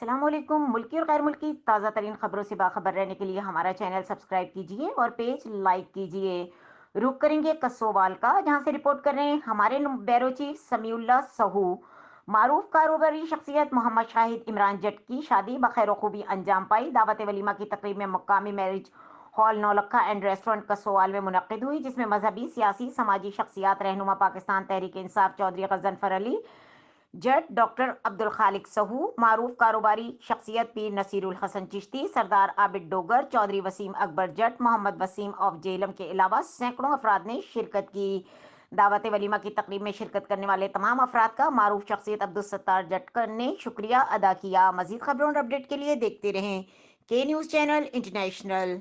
السلام علیکم۔ ملکی اور غیر ملکی تازہ ترین خبروں سے باخبر رہنے کے لیے ہمارا چینل سبسکرائب کیجئے اور پیج لائک کیجئے۔ رخ کریں گے کسووال کا، جہاں سے رپورٹ کر رہے ہیں ہمارے بیرو چیف سمیع اللہ سہو۔ معروف کاروباری شخصیت محمد شاہد عمران جٹ کی شادی بخیر و خوبی انجام پائی۔ دعوت ولیمہ کی تقریب میں مقامی marriage hall Navlakha and restaurant کسووال میں منعقد ہوئی، جس میں مذہبی، سیاسی، سماجی شخصیات، رہنما پاکستان تحریک انصاف چودھری غضنفر علی جٹ، ڈاکٹر عبد الخالق سہو، معروف کاروباری شخصیت پیر نصیر الحسن چشتی، سردار عابد ڈوگر، چودھری وسیم اکبر جٹ، محمد وسیم آف جیلم کے علاوہ سینکڑوں افراد نے شرکت کی۔ دعوت ولیمہ کی تقریب میں شرکت کرنے والے تمام افراد کا معروف شخصیت عبدالستار جٹ نے شکریہ ادا کیا۔ مزید خبروں اور اپڈیٹ کے لیے دیکھتے رہیں کے نیوز چینل انٹرنیشنل۔